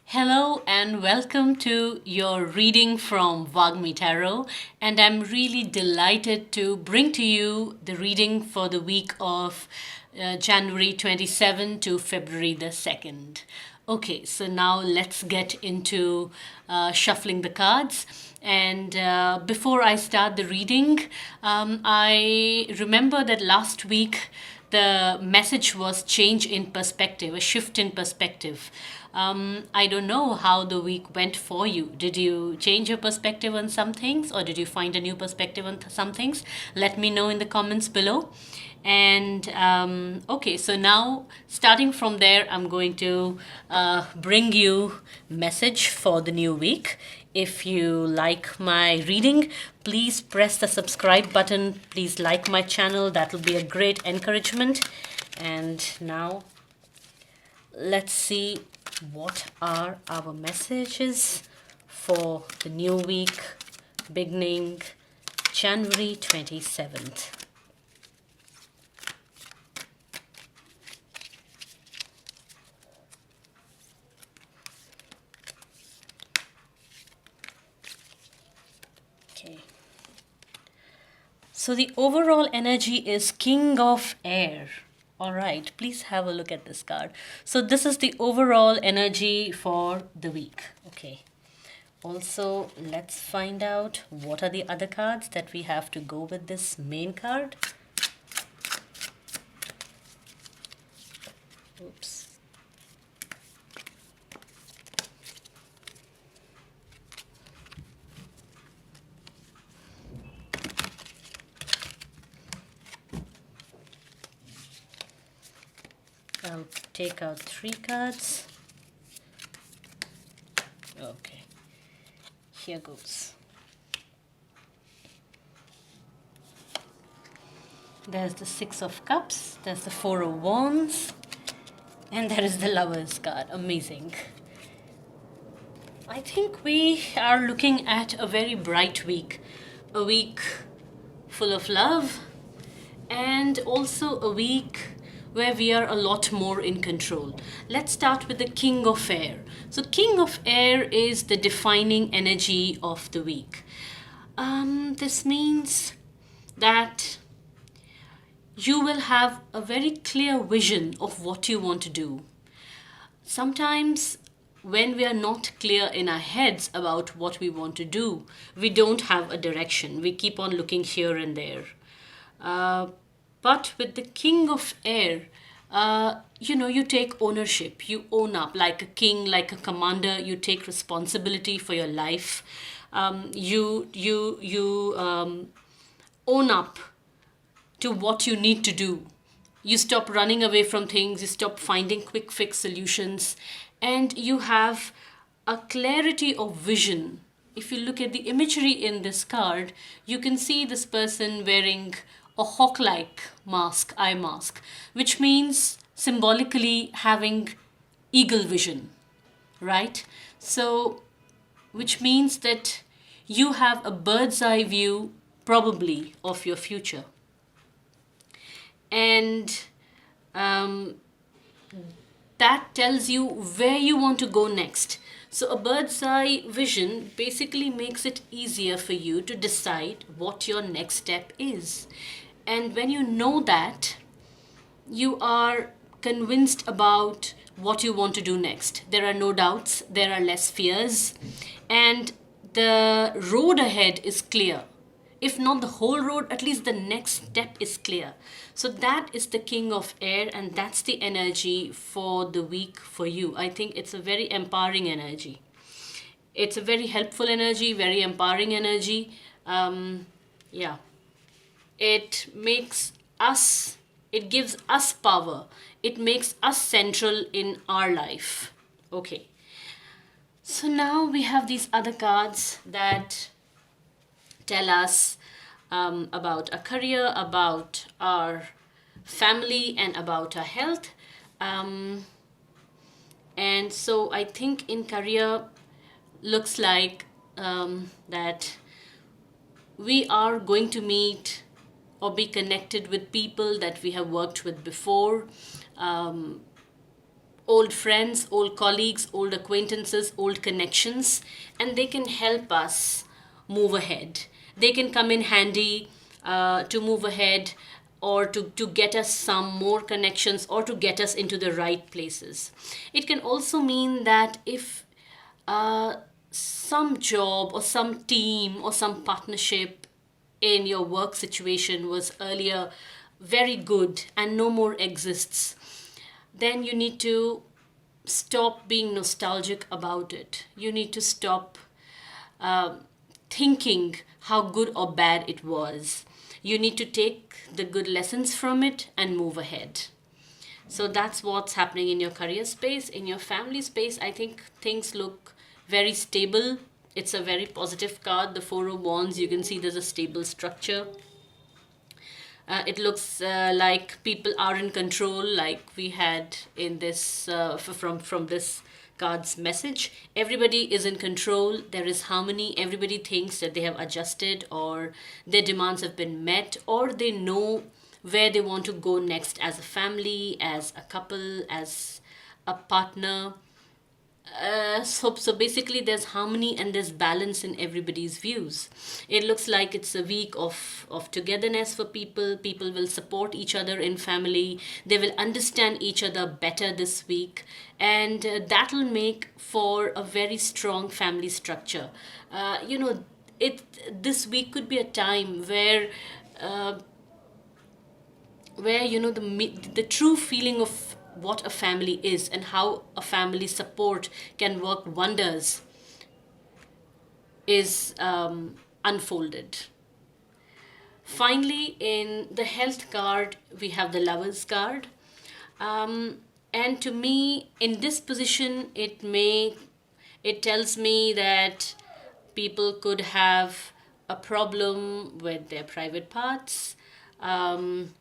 Hello and welcome to your reading from Vagmi Tarot. And I'm really delighted to bring to you the reading for the week of January 27 to February the 2nd. Okay, so now let's get into shuffling the cards. And before I start the reading, I remember that last week the message was change in perspective, a shift in perspective. I don't know how the week went for you. Did you change your perspective on some things or did you find a new perspective on some things? Let me know in the comments below. And okay, so now starting from there, I'm going to bring you message for the new week. If you like my reading, please press the subscribe button. Please like my channel. That will be a great encouragement. And now let's see what are our messages for the new week beginning January 27th. Okay. So the overall energy is King of Air. All right, please have a look at this card. So this is the overall energy for the week. Okay. Also, let's find out what are the other cards that we have to go with this main card. Oops. I'll take out 3 cards. Okay, here goes. There's the 6 of Cups, there's the 4 of Wands, and there is the Lovers card. Amazing. I think we are looking at a very bright week. A week full of love, and also a week where we are a lot more in control. Let's start with the King of Air. So King of Air is the defining energy of the week. This means that you will have a very clear vision of what you want to do. Sometimes when we are not clear in our heads about what we want to do, we don't have a direction. We keep on looking here and there. But with the King of Air, you take ownership. You own up like a king, like a commander. You take responsibility for your life. You own up to what you need to do. You stop running away from things, you stop finding quick fix solutions, and you have a clarity of vision. If you look at the imagery in this card, you can see this person wearing a hawk like mask, eye mask, which means symbolically having eagle vision, right? So, which means that you have a bird's eye view, probably, of your future. And that tells you where you want to go next. So, a bird's eye vision basically makes it easier for you to decide what your next step is. And when you know that, you are convinced about what you want to do next. There are no doubts, there are less fears, and the road ahead is clear. If not the whole road, at least the next step is clear. So that is the King of Air, and that's the energy for the week for you. I think it's a very empowering energy. It's a very helpful energy, very empowering energy. Yeah. It makes us, it gives us power. It makes us central in our life. Okay. So now we have these other cards that tell us about our career, about our family, and about our health. And so I think in career looks like that we are going to meet or be connected with people that we have worked with before. old friends, old colleagues, old acquaintances, old connections, and they can help us move ahead. They can come in handy to move ahead, or to get us some more connections, or to get us into the right places. It can also mean that if some job or some team or some partnership in your work situation was earlier very good and no more exists, then you need to stop being nostalgic about it. You need to stop thinking how good or bad it was. You need to take the good lessons from it and move ahead. So that's what's happening in your career space. In your family space, I think things look very stable. It's a very positive card. The Four of Wands, you can see there's a stable structure. It looks like people are in control, like we had in this from this card's message. Everybody is in control. There is harmony. Everybody thinks that they have adjusted, or their demands have been met, or they know where they want to go next as a family, as a couple, as a partner. So basically there's harmony and there's balance in everybody's views. It looks like it's a week of togetherness for people. People will support each other in family. They will understand each other better this week, and that'll make for a very strong family structure. It this week could be a time uh, where the true feeling of what a family is and how a family support can work wonders is unfolded. Finally, in the health card, we have the Lovers card. And to me, in this position, it tells me that people could have a problem with their private parts, and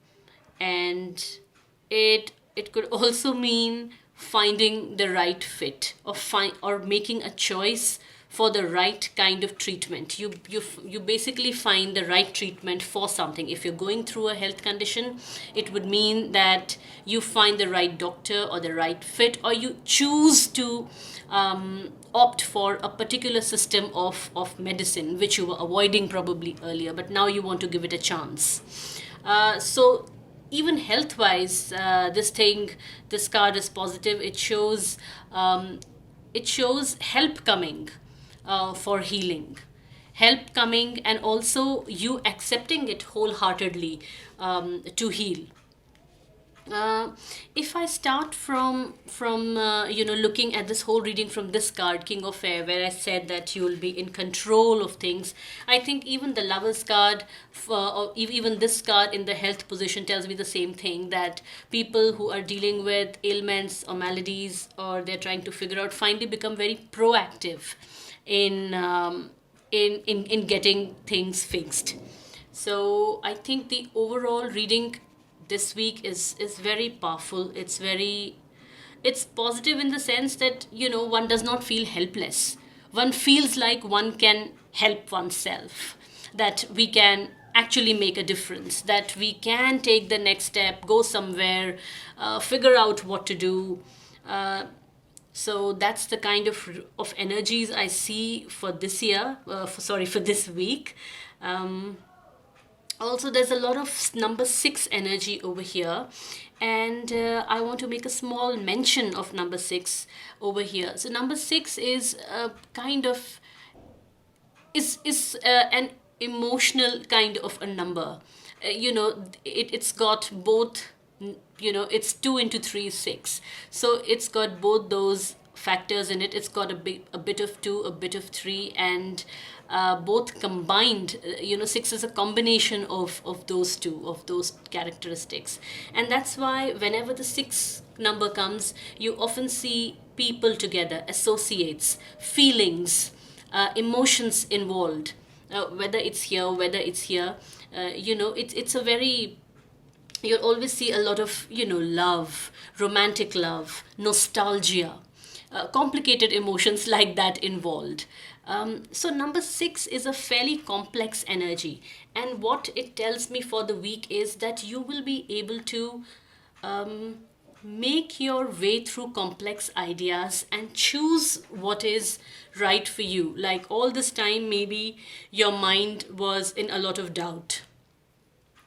it could also mean finding the right fit, or making a choice for the right kind of treatment. You basically find the right treatment for something. If you're going through a health condition, it would mean that you find the right doctor or the right fit, or you choose to opt for a particular system of medicine which you were avoiding probably earlier, but now you want to give it a chance. So even health wise, this card is positive. It shows help coming for healing, help coming, and also you accepting it wholeheartedly to heal. If I start from looking at this whole reading from this card, King of Air, where I said that you will be in control of things, I think even the Lovers card, or even this card in the health position, tells me the same thing, that people who are dealing with ailments or maladies, or they're trying to figure out, finally become very proactive in in getting things fixed. So I think the overall reading this week is very powerful. It's positive in the sense that one does not feel helpless. One feels like one can help oneself, that we can actually make a difference, that we can take the next step, go somewhere, figure out what to do. So that's the kind of energies I see for this year, for this week. Also, there's a lot of number 6 energy over here, and I want to make a small mention of number 6 over here. So number 6 is kind of is an emotional kind of a number. It's got both. It's 2 into 3 is 6, so it's got both those factors in it. It's got a bit of 2, a bit of 3, and both combined. 6 is a combination of those two, of those characteristics, and that's why whenever the 6 number comes, you often see people together, associates, feelings, emotions involved, whether it's here, whether it's here. It's a very, you'll always see a lot of love, romantic love, nostalgia, complicated emotions like that involved. So number 6 is a fairly complex energy, and what it tells me for the week is that you will be able to make your way through complex ideas and choose what is right for you. Like all this time, maybe your mind was in a lot of doubt.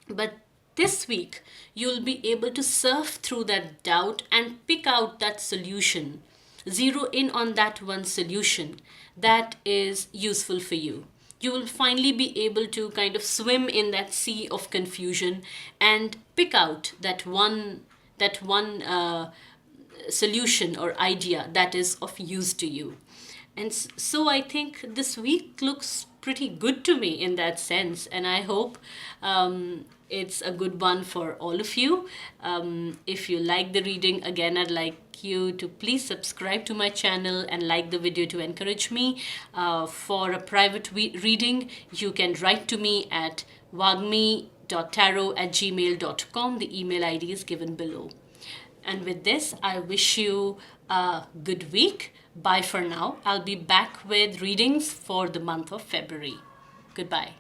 But this week, you'll be able to surf through that doubt and pick out that solution. Zero in on that one solution that is useful for you. You will finally be able to kind of swim in that sea of confusion and pick out that one solution or idea that is of use to you. And so I think this week looks pretty good to me in that sense. And I hope it's a good one for all of you. If you like the reading, again, I'd like you to please subscribe to my channel and like the video to encourage me. For a private reading, you can write to me at wagmi.tarot@gmail.com. The email ID is given below. And with this, I wish you a good week. Bye for now. I'll be back with readings for the month of February. Goodbye.